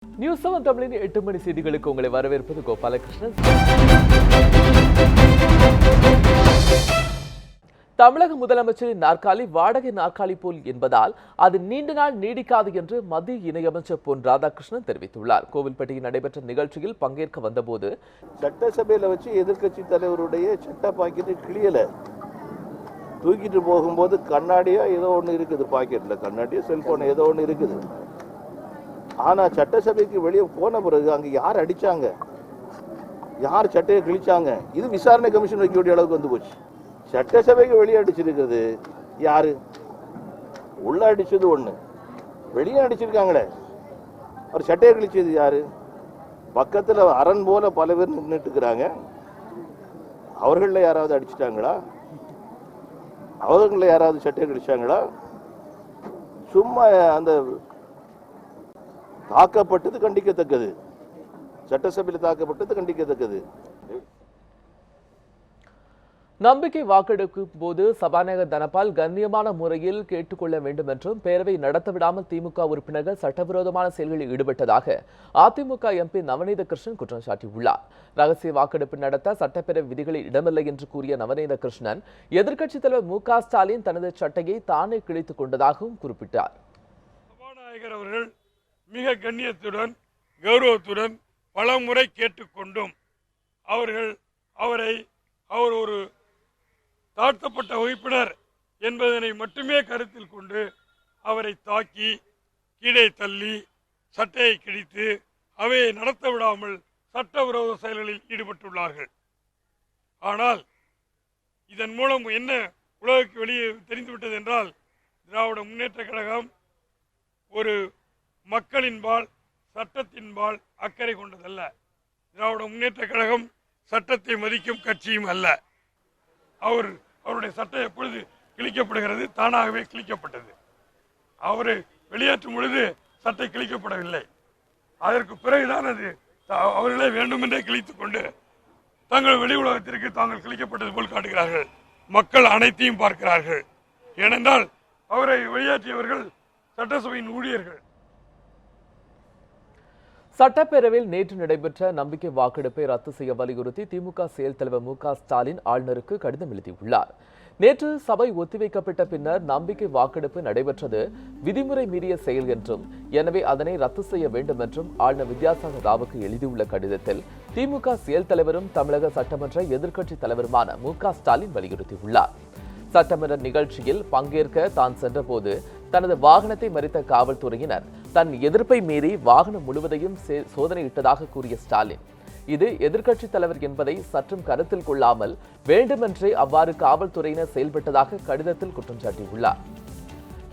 News 7 தமிழின் 8 மணி செய்திகளுக்கு உங்களை வரவேற்பது கோபாலகிருஷ்ணன். தமிழக முதலமைச்சரின் நாற்காலி வாடகை நாற்காலி போல் என்பதால் அது நீண்ட நாள் நீடிக்காது என்று மத்திய இணையமைச்சர் பொன் ராதாகிருஷ்ணன் தெரிவித்துள்ளார். கோவில்பட்டியில் நடைபெற்ற நிகழ்ச்சியில் பங்கேற்க வந்தபோது சட்டசபையில வச்சு எதிர்கட்சி தலைவருடைய சட்ட பாக்கெட்டு கிளியல தூக்கிட்டு போகும்போது கண்ணாடியா ஏதோ ஒன்று இருக்குது, பாக்கெட்ல கண்ணாடியோ செல்போன் ஏதோ ஒன்று இருக்குது. ஆனா சட்டசபைக்கு வெளியே போன பிறகு அங்க யார் அடிச்சாங்க, யார் சட்டையை கிழிச்சாங்க, இது விசாரணை கமிஷன் வைக்க வேண்டிய அளவுக்கு வந்து போச்சு. சட்டசபைக்கு வெளியே அடிச்சிருக்கிறது யாரு? உள்ள அடிச்சது ஒண்ணு, வெளியே அடிச்சிருக்காங்களே. அவர் சட்டையை கிழிச்சது யாரு? பக்கத்துல அரண் போல பல பேர் நின்றுட்டு இருக்கிறாங்க. அவர்கள யாராவது அடிச்சிட்டாங்களா? அவர்கள யாராவது சட்டையை கிழிச்சாங்களா? சும்மா அந்த தாக்கப்பட்டது கண்டிக்கத்தக்கது, சட்டசபையில் தாக்கப்பட்டது கண்டிக்கத்தக்கது. நம்பிக்கை வாக்கெடுக்கும் போது சபாநாயகர் தனபால் கண்ணியமான முறையில் கேட்டுக்கொள்ள வேண்டும் என்றும் பேரவை நடத்தவிடாமல் திமுக உறுப்பினர்கள் சட்டவிரோதமான செயல்களில் ஈடுபட்டதாக அதிமுக எம்பி நவநீத கிருஷ்ணன் குற்றம் சாட்டியுள்ளார். ரகசிய வாக்கெடுப்பு நடத்த சட்டப்பேரவை விதிகளில் இடமில்லை என்று கூறிய நவநீத கிருஷ்ணன் எதிர்க்கட்சித் தலைவர் மு.க. ஸ்டாலின் தனது சட்டையை தானே கிழித்துக் கொண்டதாகவும் குறிப்பிட்டார். சபாநாயகர் அவர்கள் மிக கண்ணியத்துடன் கௌரவத்துடன் பல முறை கேட்டுக்கொண்டும் அவர் ஒரு தாழ்த்தப்பட்ட உறுப்பினர் என்பதனை மட்டுமே கருத்தில் கொண்டு அவரை தாக்கி கீழே தள்ளி சட்டையை கிழித்து அவையை நடத்த விடாமல் சட்டவிரோத செயல்களில் ஈடுபட்டுள்ளார்கள். ஆனால் இதன் மூலம் என்ன உலகுக்கு வெளியே தெரிந்துவிட்டது என்றால், திராவிட முன்னேற்ற கழகம் ஒரு மக்களின்பால் சட்டத்தின்பால் அக்கறை கொண்டதல்ல. திராவிட முன்னேற்ற கழகம் சட்டத்தை மதிக்கும் கட்சியும் அல்ல. அவருடைய சட்டம் எப்பொழுது கிழிக்கப்படுகிறது? தானாகவே கிழிக்கப்பட்டது. அவரை வெளியேற்றும் பொழுது சட்டை கிழிக்கப்படவில்லை. அதற்கு பிறகுதான் அது அவர்களே வேண்டுமென்றே கிழித்துக் கொண்டு தங்கள் வெளி உலகத்திற்கு தாங்கள் கிழிக்கப்பட்டது போல் காட்டுகிறார்கள். மக்கள் அனைத்தையும் பார்க்கிறார்கள். ஏனென்றால் அவரை வெளியேற்றியவர்கள் சட்டசபையின் ஊழியர்கள். சட்டப்பேரவையில் நேற்று நடைபெற்ற நம்பிக்கை வாக்கெடுப்பை ரத்து செய்ய வலியுறுத்தி திமுக செயல் தலைவர் மு.க. ஸ்டாலின் ஆளுநருக்கு கடிதம் எழுதியுள்ளார். நேற்று சபை ஒத்திவைக்கப்பட்ட பின்னர் நம்பிக்கை வாக்கெடுப்பு நடைபெற்றது விதிமுறை மீறிய செயல் என்றும், எனவே அதனை ரத்து செய்ய வேண்டும் என்றும் ஆளுநர் வித்யாசாகர் ராவுக்கு எழுதியுள்ள கடிதத்தில் திமுக செயல் தலைவரும் தமிழக சட்டமன்ற எதிர்க்கட்சி தலைவருமான மு.க. ஸ்டாலின் வலியுறுத்தியுள்ளார். சட்டமன்ற நிகழ்ச்சியில் பங்கேற்க தான் சென்றபோது தனது வாகனத்தை மறித்த காவல்துறையினர் தன் எதிர்ப்பை மீறி வாகனம் முழுவதையும் சோதனையிட்டதாக கூறிய ஸ்டாலின், இது எதிர்க்கட்சி தலைவர் என்பதை சற்றும் கருத்தில் கொள்ளாமல் வேண்டுமென்றே அவ்வாறு காவல்துறையினர் செயல்பட்டதாக கடிதத்தில் குற்றம் சாட்டியுள்ளார்.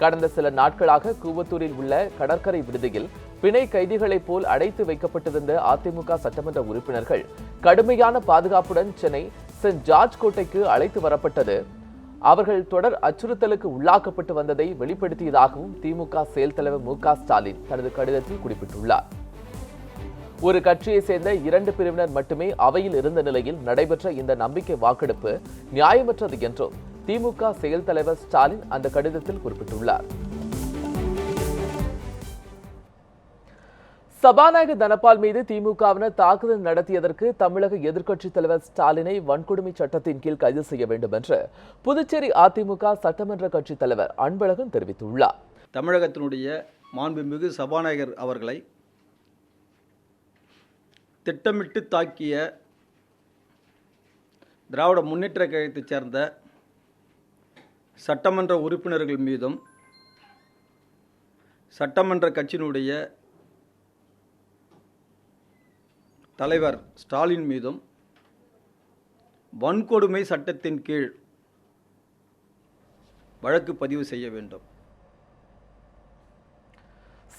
கடந்த சில நாட்களாக கூவத்தூரில் உள்ள கடற்கரை விடுதியில் பிணை கைதிகளைப் போல் அடைத்து வைக்கப்பட்டிருந்த அதிமுக சட்டமன்ற உறுப்பினர்கள் கடுமையான பாதுகாப்புடன் சென்னை சென்ட் ஜார்ஜ் கோட்டைக்கு அழைத்து வரப்பட்டது அவர்கள் தொடர் அச்சுறுத்தலுக்கு உள்ளாக்கப்பட்டு வந்ததை வெளிப்படுத்தியதாகவும் திமுக செயல் தலைவர் மு.க. ஸ்டாலின் தனது கடிதத்தில் குறிப்பிட்டுள்ளார். ஒரு கட்சியை சேர்ந்த 2 பிரிவினர் மட்டுமே அவையில் இருந்த நிலையில் நடைபெற்ற இந்த நம்பிக்கை வாக்கெடுப்பு நியாயமற்றது என்றும் திமுக செயல் தலைவர் ஸ்டாலின் அந்த கடிதத்தில் குறிப்பிட்டுள்ளார். சபாநாயகர் தனபால் மீது திமுகவினர் தாக்குதல் நடத்தியதற்கு தமிழக எதிர்க்கட்சித் தலைவர் ஸ்டாலினை வன்கொடுமை சட்டத்தின் கீழ் கைது செய்ய வேண்டும் என்று புதுச்சேரி அதிமுக சட்டமன்ற கட்சித் தலைவர் அன்பழகன் தெரிவித்துள்ளார். தமிழகத்தினுடைய மாண்புமிகு சபாநாயகர் அவர்களை திட்டமிட்டு தாக்கிய திராவிட முன்னேற்ற கழகத்தைச் சேர்ந்த சட்டமன்ற உறுப்பினர்கள் மீதும் சட்டமன்ற கட்சியினுடைய தலைவர் ஸ்டாலின் மீதும் வன்கொடுமை சட்டத்தின் கீழ் வழக்கு பதிவு செய்ய வேண்டும்.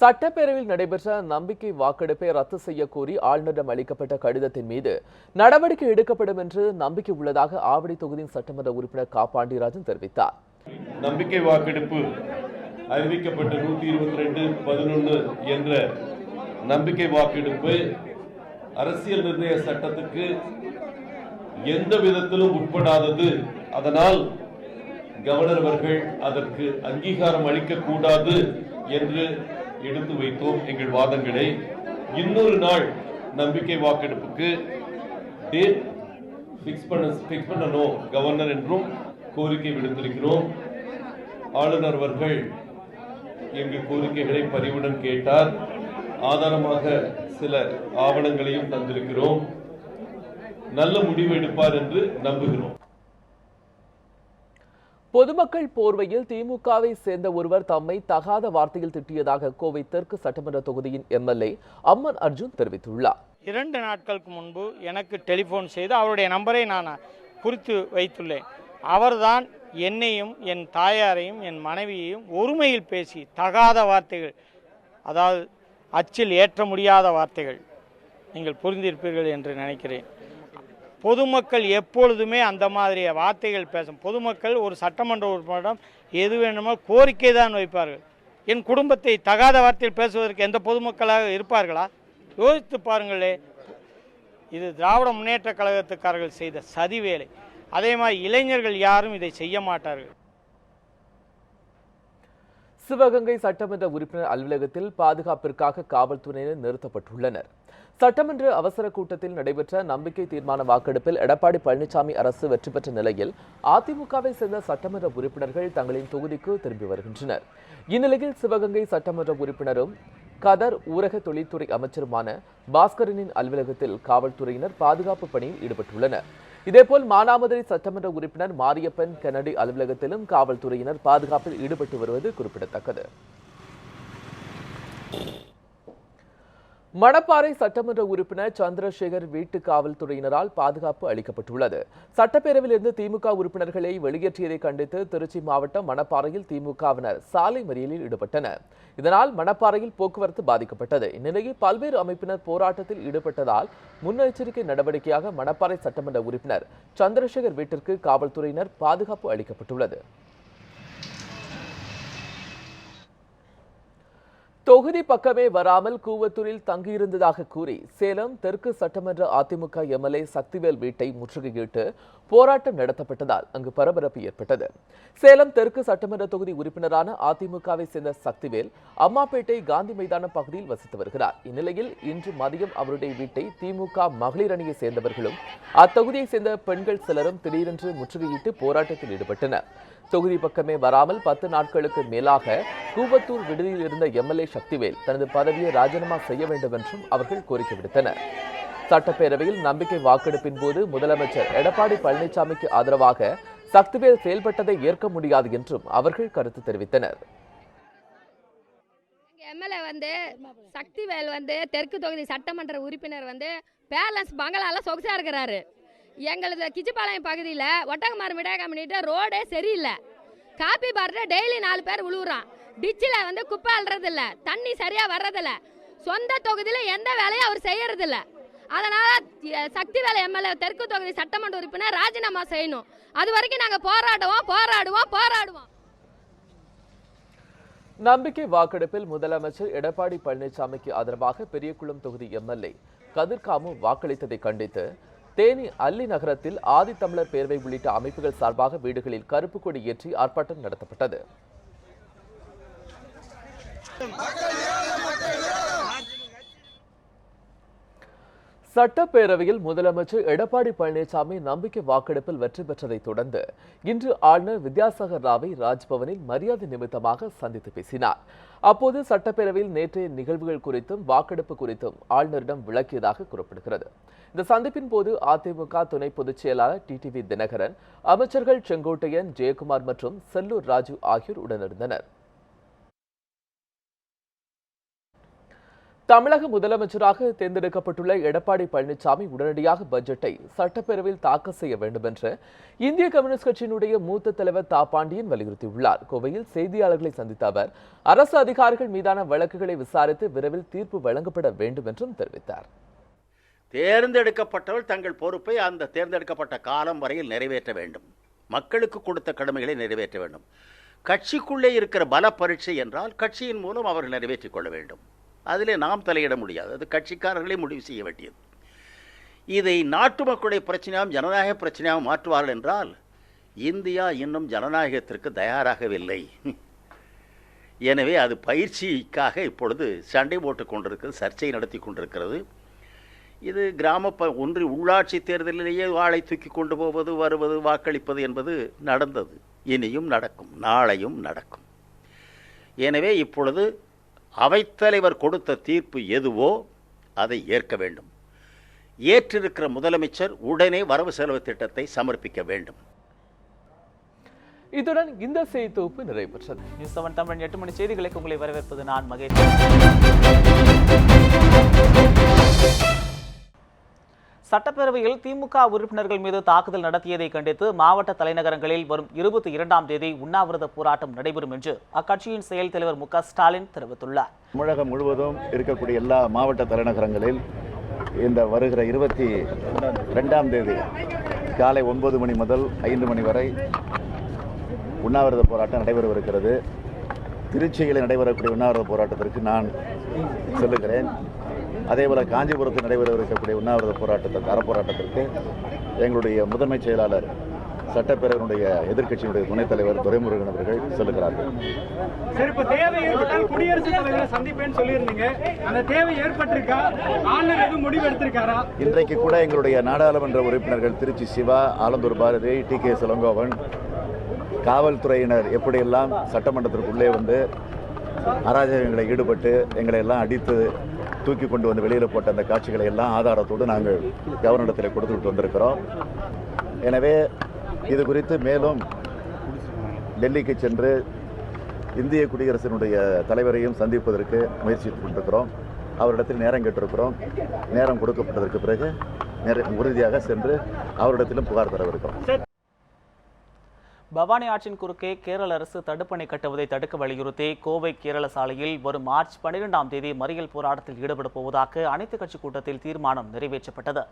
சட்டப்பேரவையில் நடைபெற்ற நம்பிக்கை வாக்கெடுப்பை ரத்து செய்ய கோரி ஆளுநரிடம் அளிக்கப்பட்ட கடிதத்தின் மீது நடவடிக்கை எடுக்கப்படும் என்று நம்பிக்கை உள்ளதாக ஆவடி தொகுதியின் சட்டமன்ற உறுப்பினர் க. பாண்டியராஜன் தெரிவித்தார். நம்பிக்கை வாக்கெடுப்பு அறிவிக்கப்பட்ட 122-11 என்ற நம்பிக்கை வாக்கெடுப்பு அரசியல் நிர்ணய சட்டத்துக்கு எந்த விதத்திலும் உட்படாதது. அதனால் கவர்னர் அவர்கள் அதற்கு அங்கீகாரம் அளிக்கக்கூடாது என்று எடுத்து வைத்தோம் எங்கள் வாதங்களை. இன்னொரு நாள் நம்பிக்கை வாக்கெடுப்புக்கு டேட் ஃபிக்ஸ் பண்ணணும் கவர்னர் என்றும் கோரிக்கை விடுத்திருக்கிறோம். ஆளுநர் அவர்கள் எங்கள் கோரிக்கைகளை பரிவுடன் கேட்டார். ஆதாரமாக சில ஆவணங்களையும் தந்திருக்கிறோம். நல்ல முடிவு எடுப்பார் என்று நம்புகிறோம். பொதுமக்கள் போர்வையில் திமுகவை சேர்ந்த ஒருவர் தம்மை தகாத வார்த்தையில் திட்டியதாக கோவை தெற்கு சட்டமன்ற தொகுதியின் எம்எல்ஏ அம்மன் அர்ஜுன் தெரிவித்துள்ளார். 2 நாட்களுக்கு முன்பு எனக்கு டெலிபோன் செய்து அவருடைய நம்பரை நான் குறித்து வைத்துள்ளேன். அவர்தான் என்னையும் என் தாயாரையும் என் மனைவியையும் ஒருமையில் பேசி தகாத வார்த்தைகள், அதாவது அச்சில் ஏற்ற முடியாத வார்த்தைகள், நீங்கள் புரிந்திருப்பீர்கள் என்று நினைக்கிறேன். பொதுமக்கள் எப்பொழுதுமே அந்த மாதிரி வார்த்தைகள் பேசும். பொதுமக்கள் ஒரு சட்டமன்ற உறுப்பினரிடம் எது வேண்டுமோ கோரிக்கை தான் வைப்பார்கள். என் குடும்பத்தை தகாத வார்த்தையில் பேசுவதற்கு எந்த பொதுமக்களாக இருப்பார்களா? யோசித்து பாருங்களே. இது திராவிட முன்னேற்ற கழகத்துக்காரர்கள் செய்த சதி வேலை. அதே மாதிரி இளைஞர்கள் யாரும் இதை செய்ய மாட்டார்கள். சிவகங்கை சட்டமன்ற உறுப்பினர் அலுவலகத்தில் பாதுகாப்பிற்காக காவல்துறையினர் நிறுத்தப்பட்டுள்ளனர். சட்டமன்ற அவசர கூட்டத்தில் நடைபெற்ற நம்பிக்கை தீர்மான வாக்கெடுப்பில் எடப்பாடி பழனிசாமி அரசு வெற்றி பெற்ற நிலையில் அதிமுகவை சேர்ந்த சட்டமன்ற உறுப்பினர்கள் தங்களின் தொகுதிக்கு திரும்பி வருகின்றனர். இந்நிலையில் சிவகங்கை சட்டமன்ற உறுப்பினரும் கதர் ஊரக தொழில்துறை அமைச்சருமான பாஸ்கரனின் அலுவலகத்தில் காவல்துறையினர் பாதுகாப்பு பணியில் ஈடுபட்டுள்ளனர். இதேபோல் மானாமதுரை சட்டமன்ற உறுப்பினர் மாரியப்பன் கென்னடி அலுவலகத்திலும் காவல்துறையினர் பாதுகாப்பில் ஈடுபட்டு வருவது குறிப்பிடத்தக்கது. மணப்பாறை சட்டமன்ற உறுப்பினர் சந்திரசேகர் வீட்டு காவல்துறையினரால் பாதுகாப்பு அளிக்கப்பட்டுள்ளது. சட்டப்பேரவையில் இருந்து திமுக உறுப்பினர்களை வெளியேற்றியதை கண்டித்து திருச்சி மாவட்டம் மணப்பாறையில் திமுகவினர் சாலை மறியலில் ஈடுபட்டனர். இதனால் மணப்பாறையில் போக்குவரத்து பாதிக்கப்பட்டது. இந்நிலையில் பல்வேறு அமைப்பினர் போராட்டத்தில் ஈடுபட்டதால் முன்னெச்சரிக்கை நடவடிக்கையாக மணப்பாறை சட்டமன்ற உறுப்பினர் சந்திரசேகர் வீட்டிற்கு காவல்துறையினர் பாதுகாப்பு அளிக்கப்பட்டுள்ளது. தொகுதி பக்கமே வராமல் கூவத்தூரில் தங்கியிருந்ததாக கூறி சேலம் தெற்கு சட்டமன்ற அதிமுக எம்எல்ஏ சக்திவேல் வீட்டை முற்றுகையிட்டு போராட்டம் நடத்தப்பட்டதால் அங்கு பரபரப்பு ஏற்பட்டது. சேலம் தெற்கு சட்டமன்ற தொகுதி உறுப்பினரான அதிமுகவை சேர்ந்த சக்திவேல் அம்மாப்பேட்டை காந்தி மைதான பகுதியில் வசித்து வருகிறார். இந்நிலையில் இன்று மதியம் அவருடைய வீட்டை திமுக மகளிர் அணியை சேர்ந்தவர்களும் அத்தொகுதியை சேர்ந்த பெண்கள் சிலரும் திடீரென்று முற்றுகையிட்டு போராட்டத்தில் ஈடுபட்டனர். தொகுதி பக்கமே வராமல் 10 நாட்களுக்கு மேலாக கூவத்தூர் விடுதியில் இருந்த எம்எல்ஏ சக்திவேல் தனது பதவியை ராஜினாமா செய்ய வேண்டும் என்றும் அவர்கள் கோரிக்கை விடுத்தனர். சட்டப்பேரவையில் நம்பிக்கை வாக்கெடுப்பின் போது முதலமைச்சர் எடப்பாடி பழனிசாமிக்கு ஆதரவாக சக்திவேல் செயல்பட்டதை ஏற்க முடியாது என்றும் அவர்கள் கருத்து தெரிவித்தனர். எம்எல்ஏ சக்திவேல் தெற்கு தொகுதி சட்டமன்ற உறுப்பினர் பேலன்ஸ் பங்களால சொகுசா இருக்கிறாரு. எங்களது கிச்சிப்பாளையம் பகுதியில் ஒட்டகமாறு மிடாய் கம்பெனிட்ட ரோடே சரியில்லை. காப்பி பாட்டில் டெய்லி 4 பேர் விழுவுறான். டிச்சில் குப்பை அள்ளுறதில்ல, தண்ணி சரியாக வர்றதில்ல. சொந்த தொகுதியில் எந்த வேலையும் அவர் செய்யறதில்ல. அதனால சக்திவேல் எம்எல்ஏ தெற்கு தொகுதி சட்டமன்ற உறுப்பினர் ராஜினாமா செய்யணும். அது வரைக்கும் நாங்கள் போராடுவோம். நம்பிக்கை வாக்கெடுப்பில் முதலமைச்சர் எடப்பாடி பழனிசாமிக்கு ஆதரவாக பெரியகுளம் தொகுதி எம்எல்ஏ கதிர்காமு வாக்களித்ததை கண்டித்து தேனி அல்லி நகரத்தில் ஆதித்தமிழர் பேரவை உள்ளிட்ட அமைப்புகள் சார்பாக வீடுகளில் கருப்பு கொடி ஏற்றி ஆர்ப்பாட்டம் நடத்தப்பட்டது. சட்டப்பேரவையில் முதலமைச்சர் எடப்பாடி பழனிசாமி நம்பிக்கை வாக்கெடுப்பில் வெற்றி பெற்றதை தொடர்ந்து இன்று ஆளுநர் வித்யாசாகர் ராவை ராஜ்பவனில் மரியாதை நிமித்தமாக சந்தித்து பேசினார். அப்போது சட்டப்பேரவையில் நேற்றைய நிகழ்வுகள் குறித்தும் வாக்கெடுப்பு குறித்தும் ஆளுநரிடம் விளக்கியதாக கூறப்படுகிறது. இந்த சந்திப்பின் போது அதிமுக துணை பொதுச் செயலாளர் டிடிவி தினகரன், அமைச்சர்கள் செங்கோட்டையன், ஜெயக்குமார் மற்றும் செல்லூர் ராஜு ஆகியோர் உடனிருந்தனர். தமிழக முதலமைச்சராக தேர்ந்தெடுக்கப்பட்டுள்ள எடப்பாடி பழனிசாமி உடனடியாக பட்ஜெட்டை சட்டப்பேரவையில் தாக்கல் செய்ய வேண்டும் என்று இந்திய கம்யூனிஸ்ட் கட்சியினுடைய மூத்த தலைவர் தா பாண்டியன் வலியுறுத்தியுள்ளார். கோவையில் செய்தியாளர்களை சந்தித்த அவர் அரசு அதிகாரிகள் மீதான வழக்குகளை விசாரித்து விரைவில் தீர்ப்பு வழங்கப்பட வேண்டும் என்றும் தெரிவித்தார். தேர்ந்தெடுக்கப்பட்டவர்கள் தங்கள் பொறுப்பை அந்த தேர்ந்தெடுக்கப்பட்ட காலம் வரையில் நிறைவேற்ற வேண்டும். மக்களுக்கு கொடுத்த கடமைகளை நிறைவேற்ற வேண்டும். கட்சிக்குள்ளே இருக்கிற பல பரீட்சை என்றால் கட்சியின் மூலம் அவர்கள் நிறைவேற்றிக் கொள்ள வேண்டும். அதிலே நாம் தலையிட முடியாது. அது கட்சிக்காரர்களே முடிவு செய்ய வேண்டியது. இதை நாட்டு மக்களுடைய பிரச்சனையாகவும் ஜனநாயக பிரச்சனையாகவும் மாற்றுவார்கள் என்றால் இந்தியா இன்னும் ஜனநாயகத்திற்கு தயாராகவில்லை. எனவே அது பயிற்சிக்காக இப்பொழுது சண்டை போட்டுக் கொண்டிருக்கிறது, சர்ச்சை நடத்தி கொண்டிருக்கிறது. இது ஒன்று உள்ளாட்சி தேர்தலிலேயே வாளை தூக்கி கொண்டு போவது, வருவது, வாக்களிப்பது என்பது நடந்தது, இனியும் நடக்கும், நாளையும் நடக்கும். எனவே இப்பொழுது அவைத்தலைவர் கொடுத்த தீர்ப்பு எதுவோ அதை ஏற்க வேண்டும். ஏற்றிருக்கிற முதலமைச்சர் உடனே வரவு செலவு திட்டத்தை சமர்ப்பிக்க வேண்டும். இத்துடன் இந்த செய்தி தொகுப்பு நிறைவு பெற்றது. நியூஸ் 7 தமிழ் 8 மணி செய்திகளுக்கு உங்களை வரவேற்பது நான் மகேஷ். சட்டப்பேரவையில் திமுக உறுப்பினர்கள் மீது தாக்குதல் நடத்தியதை கண்டித்து மாவட்ட தலைநகரங்களில் வரும் 22ஆம் தேதி உண்ணாவிரத போராட்டம் நடைபெறும் என்று அக்கட்சியின் செயல் தலைவர் மு.க. ஸ்டாலின் தெரிவித்துள்ளார். தமிழகம் முழுவதும் இருக்கக்கூடிய எல்லா மாவட்ட தலைநகரங்களில் இந்த வருகிற 22ஆம் தேதி காலை 9 மணி முதல் 5 மணி வரை உண்ணாவிரத போராட்டம் நடைபெறவிருக்கிறது. திருச்சியில் நடைபெறக்கூடிய உண்ணாவிரத போராட்டத்திற்கு நான் செல்லுகிறேன். அதேபோல காஞ்சிபுரத்தில் நடைபெறவிருக்கக்கூடிய உண்ணாவிரத அறப்போராட்டத்திற்கு எங்களுடைய முதன்மை செயலாளர் சட்டப்பேரவையினுடைய எதிர்க்கட்சியினுடைய துணைத் தலைவர் துரைமுருகன் அவர்கள் செல்லுகிறார்கள். இன்றைக்கு கூட எங்களுடைய நாடாளுமன்ற உறுப்பினர்கள் திருச்சி சிவா, ஆலந்தூர் பாரதி, டி.கே. இளங்கோவன், காவல்துறையினர் எப்படியெல்லாம் சட்டமன்றத்திற்குள்ளே வந்து அராஜகங்களை ஈடுபட்டு எங்களை எல்லாம் அடித்து தூக்கி கொண்டு வந்து வெளியில் போட்ட அந்த காட்சிகளை எல்லாம் ஆதாரத்தோடு நாங்கள் கவர்னரிடத்தில் கொடுத்துட்டு வந்திருக்கிறோம். எனவே இது குறித்து மேலும் டெல்லிக்கு சென்று இந்திய குடியரசினுடைய தலைவரையும் சந்திப்பதற்கு முயற்சித்துக் கொண்டிருக்கிறோம். அவரிடத்தில் நேரம் கேட்டிருக்கிறோம். நேரம் கொடுக்கப்பட்டதற்கு பிறகு உறுதியாக சென்று அவரிடத்திலும் புகார் தரவிருக்கிறோம். பவானி ஆற்றின் குறுக்கே கேரள அரசு தடுப்பணை கட்டுவதை தடுக்க வலியுறுத்தி கோவை கேரள சாலையில் வரும் மார்ச் 12ஆம் தேதி மறியல் போராட்டத்தில் ஈடுபட போவதாக அனைத்துக் கட்சி கூட்டத்தில் தீர்மானம் நிறைவேற்றப்பட்டது.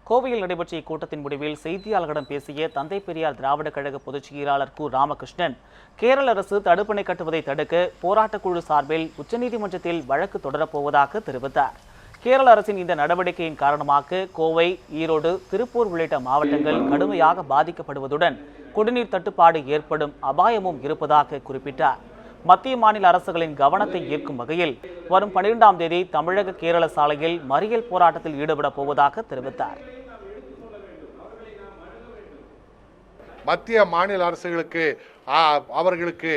கோவையில் நடைபெற்ற இக்கூட்டத்தின் முடிவில் செய்தியாளர்களிடம் பேசிய தந்தை பெரியார் திராவிட கழக பொதுச் செயலாளர் கு. ராமகிருஷ்ணன், கேரள அரசு தடுப்பணை கட்டுவதை தடுக்க போராட்டக்குழு சார்பில் உச்சநீதிமன்றத்தில் வழக்கு தொடரப்போவதாக தெரிவித்தார். கேரள அரசின் இந்த நடவடிக்கையின் காரணமாக கோவை, ஈரோடு, திருப்பூர் உள்ளிட்ட மாவட்டங்கள் கடுமையாக பாதிக்கப்படுவதுடன் குடிநீர் தட்டுப்பாடு ஏற்படும் அபாயமும் இருப்பதாக குறிப்பிட்டார். மத்திய மாநில அரசுகளின் கவனத்தை ஈர்க்கும் வகையில் வரும் 12ஆம் தேதி தமிழக கேரள சாலையில் மறியல் போராட்டத்தில் ஈடுபட போவதாக தெரிவித்தார். மத்திய மாநில அரசுகளுக்கு அவர்களுக்கு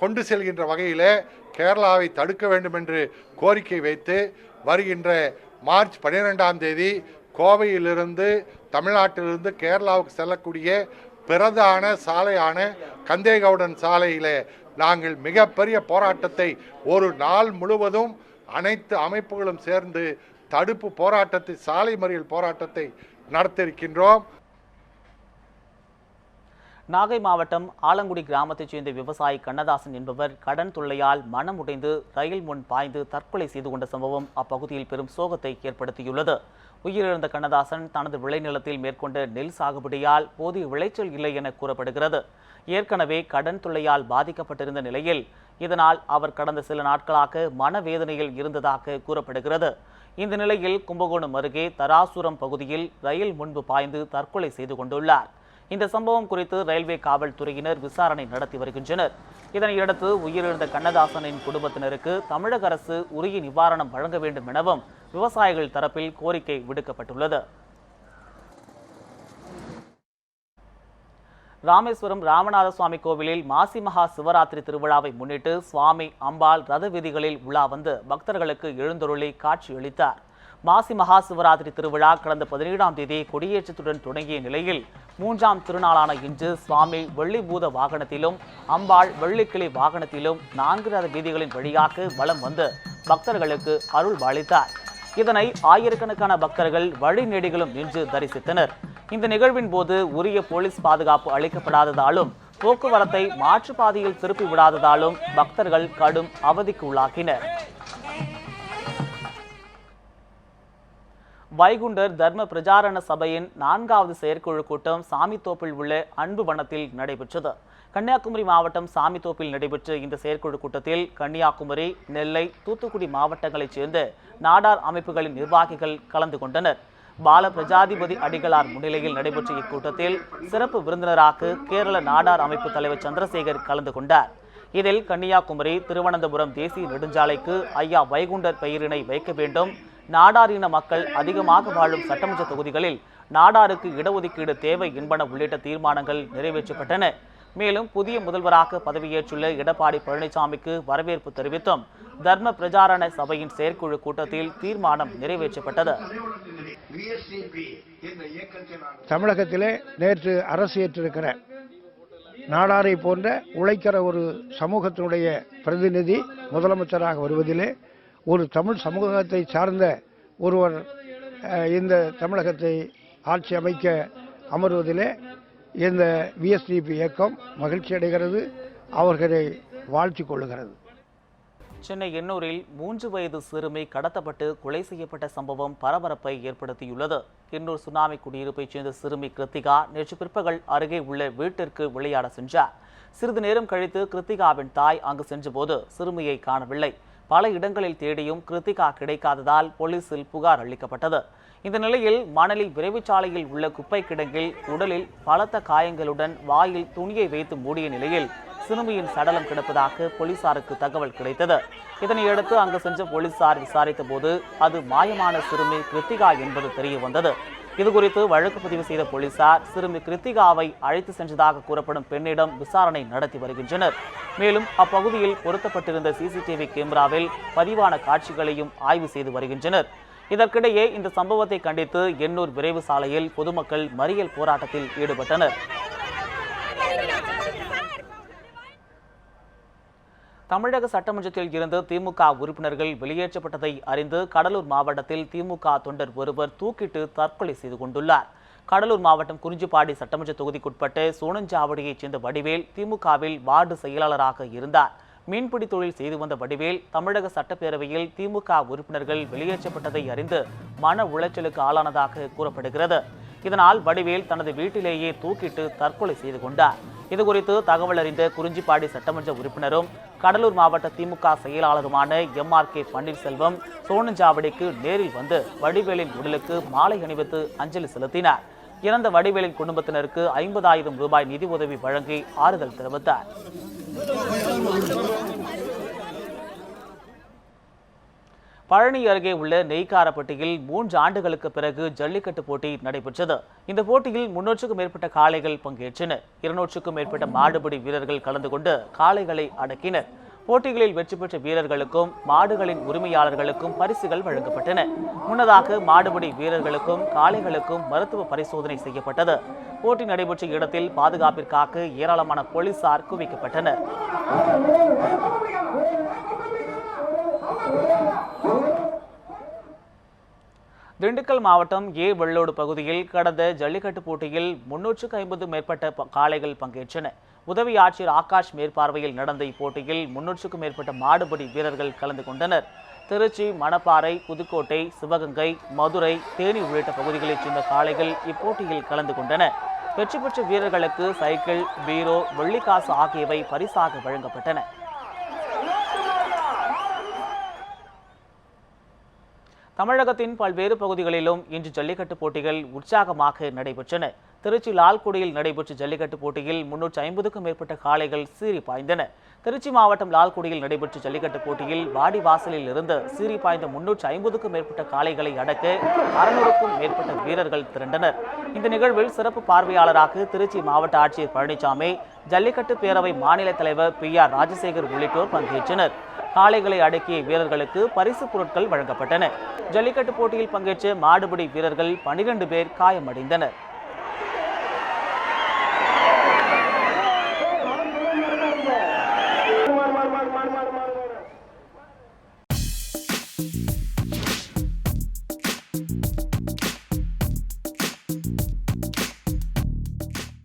கொண்டு செல்கின்ற வகையிலே கேரளாவை தடுக்க வேண்டும் என்று கோரிக்கை வைத்து வருகின்ற மார்ச் 12ஆம் தேதி கோவையிலிருந்து தமிழ்நாட்டிலிருந்து கேரளாவுக்கு செல்லக்கூடிய பிரதான சாலையான கந்தேகவுடன் சாலையிலே நாங்கள் மிகப்பெரிய போராட்டத்தை ஒரு நாள் முழுவதும் அனைத்து அமைப்புகளும் சேர்ந்து தடுப்பு போராட்டத்தை, சாலை மறியல் போராட்டத்தை நடத்தியிருக்கின்றோம். நாகை மாவட்டம் ஆலங்குடி கிராமத்தைச் சேர்ந்த விவசாயி கண்ணதாசன் என்பவர் கடன் தொல்லையால் மனம் உடைந்து ரயில் முன் பாய்ந்து தற்கொலை செய்து கொண்ட சம்பவம் அப்பகுதியில் பெரும் சோகத்தை ஏற்படுத்தியுள்ளது. உயிரிழந்த கண்ணதாசன் தனது விளைநிலத்தில் மேற்கொண்ட நெல் சாகுபடியால் போதிய விளைச்சல் இல்லை என கூறப்படுகிறது. ஏற்கனவே கடன் தொல்லையால் பாதிக்கப்பட்டிருந்த நிலையில் இதனால் அவர் கடந்த சில நாட்களாக மனவேதனையில் இருந்ததாக கூறப்படுகிறது. இந்த நிலையில் கும்பகோணம் அருகே தராசுரம் பகுதியில் ரயில் முன்பு பாய்ந்து தற்கொலை செய்து கொண்டுள்ளார். இந்த சம்பவம் குறித்து ரயில்வே காவல்துறையினர் விசாரணை நடத்தி வருகின்றனர். இதனையடுத்து உயிரிழந்த கண்ணதாசனின் குடும்பத்தினருக்கு தமிழக அரசு உரிய நிவாரணம் வழங்க வேண்டும் எனவும் விவசாயிகள் தரப்பில் கோரிக்கை விடுக்கப்பட்டுள்ளது. ராமேஸ்வரம் ராமநாத சுவாமி கோவிலில் மாசி மகா சிவராத்திரி திருவிழாவை முன்னிட்டு சுவாமி அம்பாள் ரத வீதிகளில் உலா வந்து பக்தர்களுக்கு எழுந்தருளி காட்சியளித்தார். மாசி மகா சிவராத்திரி திருவிழா கடந்த 17ஆம் தேதி கொடியேற்றத்துடன் தொடங்கிய நிலையில் 3ஆம் திருநாளான இன்று சுவாமி வெள்ளிபூத வாகனத்திலும் அம்பாள் வெள்ளிக்கிளி வாகனத்திலும் 4 ரத வீதிகளின் வழியாக வலம் வந்து பக்தர்களுக்கு அருள் பாலித்தார். இதனை ஆயிரக்கணக்கான பக்தர்கள் வழிநெடுகிலும் நின்று தரிசித்தனர். இந்த நிகழ்வின் போது உரிய போலீஸ் பாதுகாப்பு அளிக்கப்படாததாலும் போக்குவரத்தை மாற்றுப்பாதையில் திருப்பி விடாததாலும் பக்தர்கள் கடும் அவதிக்கு உள்ளாக்கினர். வைகுண்டர் தர்ம பிரச்சாரண சபையின் 4வது செயற்குழு கூட்டம் சாமித்தோப்பில் உள்ள அன்பு வனத்தில் நடைபெற்றது. கன்னியாகுமரி மாவட்டம் சாமித்தோப்பில் நடைபெற்ற இந்த செயற்குழு கூட்டத்தில் கன்னியாகுமரி, நெல்லை, தூத்துக்குடி மாவட்டங்களைச் சேர்ந்த நாடார் அமைப்புகளின் நிர்வாகிகள் கலந்து கொண்டனர். பால பிரஜாதிபதி அடிகளார் முன்னிலையில் நடைபெற்ற இக்கூட்டத்தில் சிறப்பு விருந்தினராக கேரள நாடார் அமைப்பு தலைவர் சந்திரசேகர் கலந்து கொண்டார். இதில் கன்னியாகுமரி திருவனந்தபுரம் தேசிய நெடுஞ்சாலைக்கு ஐயா வைகுண்டர் பெயரினை வைக்க வேண்டும், நாடாரின மக்கள் அதிகமாக வாழும் சட்டமன்ற தொகுதிகளில் நாடாருக்கு இடஒதுக்கீடு தேவை என்பன உள்ளிட்ட தீர்மானங்கள் நிறைவேற்றப்பட்டன. மேலும் புதிய முதல்வராக பதவியேற்றுள்ள எடப்பாடி பழனிசாமிக்கு வரவேற்பு தெரிவித்தும் தர்ம பிரச்சாரண சபையின் செயற்குழு கூட்டத்தில் தீர்மானம் நிறைவேற்றப்பட்டது. தமிழகத்திலே நேற்று அரசு ஏற்றிருக்கிற நாடாரை போன்ற உழைக்கிற ஒரு சமூகத்தினுடைய பிரதிநிதி முதலமைச்சராக வருவதிலே ஒரு தமிழ் சமூகத்தை சார்ந்த ஒருவர் இந்த தமிழகத்தை ஆட்சி அமைக்க அமர்வதிலே இந்த விஎஸ்டிபி இயக்கம் மகிழ்ச்சி அடைகிறது, அவர்களை வாழ்த்திக் கொள்ளுகிறது. சென்னை எண்ணூரில் 3 வயது சிறுமி கடத்தப்பட்டு கொலை செய்யப்பட்ட சம்பவம் பரபரப்பை ஏற்படுத்தியுள்ளது. எண்ணூர் சுனாமி குடியிருப்பைச் சேர்ந்த சிறுமி கிருத்திகா நேற்று பிற்பகல் அருகே உள்ள வீட்டிற்கு விளையாட சென்றார். சிறிது நேரம் கழித்து கிருத்திகாவின் தாய் அங்கு சென்றபோது சிறுமியை காணவில்லை. பல இடங்களில் தேடியும் கிருத்திகா கிடைக்காததால் போலீசில் புகார் அளிக்கப்பட்டது. இந்த நிலையில் மணலி விரைவுச்சாலையில் உள்ள குப்பை கிடங்கில் உடலில் பலத்த காயங்களுடன் வாயில் துணியை வைத்து மூடிய நிலையில் சிறுமியின் சடலம் கிடப்பதாக போலீசாருக்கு தகவல் கிடைத்தது. இதனையடுத்து அங்கு சென்ற போலீசார் விசாரித்த போது அது மாயமான சிறுமி கிருத்திகா என்பது தெரிய வந்தது. இதுகுறித்து வழக்கு பதிவு செய்த போலீசார் சிறுமி கிருத்திகாவை அழைத்து சென்றதாக கூறப்படும் பெண்ணிடம் விசாரணை நடத்தி வருகின்றனர். மேலும் அப்பகுதியில் பொருத்தப்பட்டிருந்த சிசிடிவி கேமராவில் பதிவான காட்சிகளையும் ஆய்வு செய்து வருகின்றனர். இதற்கிடையே இந்த சம்பவத்தை கண்டித்து எண்ணூர் விரைவு சாலையில் பொதுமக்கள் மறியல் போராட்டத்தில் ஈடுபட்டனர். தமிழக சட்டமன்றத்தில் இருந்து திமுக உறுப்பினர்கள் வெளியேற்றப்பட்டதை அறிந்து கடலூர் மாவட்டத்தில் திமுக தொண்டர் ஒருவர் தூக்கிட்டு தற்கொலை செய்து கொண்டுள்ளார். கடலூர் மாவட்டம் குறிஞ்சிப்பாடி சட்டமன்ற தொகுதிக்குட்பட்ட சோனஞ்சாவடியைச் சேர்ந்த வடிவேல் திமுகவில் வார்டு செயலாளராக இருந்தார். மீன்பிடி தொழில் செய்து வந்த வடிவேல் தமிழக சட்டப்பேரவையில் திமுக உறுப்பினர்கள் வெளியேற்றப்பட்டதை அறிந்து மன உளைச்சலுக்கு ஆளானதாக கூறப்படுகிறது. இதனால் வடிவேல் தனது வீட்டிலேயே தூக்கிட்டு தற்கொலை செய்து கொண்டார். இதுகுறித்து தகவல் அறிந்த குறிஞ்சிப்பாடி சட்டமன்ற உறுப்பினரும் கடலூர் மாவட்ட திமுக செயலாளருமான MRK பன்னீர்செல்வம் சோனஞ்சாவடிக்கு நேரில் வந்து வடிவேலின் உடலுக்கு மாலை அணிவித்து அஞ்சலி செலுத்தினார். இறந்த வடிவேலின் குடும்பத்தினருக்கு 50,000 ரூபாய் நிதி உதவி வழங்கி ஆறுதல் தெரிவித்தார். பழனி அருகே உள்ள நெய்க்காரப்பட்டியில் 3 ஆண்டுகளுக்கு பிறகு ஜல்லிக்கட்டு போட்டி நடைபெற்றது. இந்த போட்டியில் 300க்கும் மேற்பட்ட காளைகள் பங்கேற்றன. 200க்கும் மேற்பட்ட மாடுபிடி வீரர்கள் கலந்து கொண்டு காளைகளை அடக்கினர். போட்டிகளில் வெற்றி பெற்ற வீரர்களுக்கும் மாடுகளின் உரிமையாளர்களுக்கும் பரிசுகள் வழங்கப்பட்டன. முன்னதாக மாடுபிடி வீரர்களுக்கும் காளைகளுக்கும் மருத்துவ பரிசோதனை செய்யப்பட்டது. போட்டி நடைபெற்ற இடத்தில் பாதுகாப்பிற்காக ஏராளமான போலீசார் குவிக்கப்பட்டனர். திண்டுக்கல் மாவட்டம் வெள்ளோடு பகுதியில் கடந்த ஜல்லிக்கட்டு போட்டியில் 350 மேற்பட்ட காளைகள் பங்கேற்றன. உதவி ஆட்சியர் ஆகாஷ் மேற்பார்வையில் நடந்த இப்போட்டியில் 300க்கும் மேற்பட்ட மாடுபிடி வீரர்கள் கலந்து கொண்டனர். திருச்சி, மணப்பாறை, புதுக்கோட்டை, சிவகங்கை, மதுரை, தேனி உள்ளிட்ட பகுதிகளைச் சேர்ந்த காளைகள் இப்போட்டியில் கலந்து கொண்டன. வெற்றி பெற்ற வீரர்களுக்கு சைக்கிள், பீரோ, வெள்ளிக்காசு ஆகியவை பரிசாக வழங்கப்பட்டன. தமிழகத்தின் பல்வேறு பகுதிகளிலும் இன்று ஜல்லிக்கட்டு போட்டிகள் உற்சாகமாக நடைபெற்றன. திருச்சி லால்குடியில் நடைபெற்ற ஜல்லிக்கட்டு போட்டியில் 350க்கும் மேற்பட்ட காளைகள் சீறி பாய்ந்தன. திருச்சி மாவட்டம் லால்குடியில் நடைபெற்ற ஜல்லிக்கட்டு போட்டியில் வாடிவாசலில் இருந்து சீறி பாய்ந்த 350க்கும் மேற்பட்ட காளைகளை அடக்க 600க்கும் மேற்பட்ட வீரர்கள் திரண்டனர். இந்த நிகழ்வில் சிறப்பு பார்வையாளராக திருச்சி மாவட்ட ஆட்சியர் பழனிசாமி, ஜல்லிக்கட்டு பேரவை மாநில தலைவர் PR ராஜசேகர் உள்ளிட்டோர் பங்கேற்றனர். காளைகளை அடக்கிய வீரர்களுக்கு பரிசு பொருட்கள் வழங்கப்பட்டன. ஜல்லிக்கட்டு போட்டியில் பங்கேற்ற மாடுபிடி வீரர்கள் 12 பேர் காயமடைந்தனர்.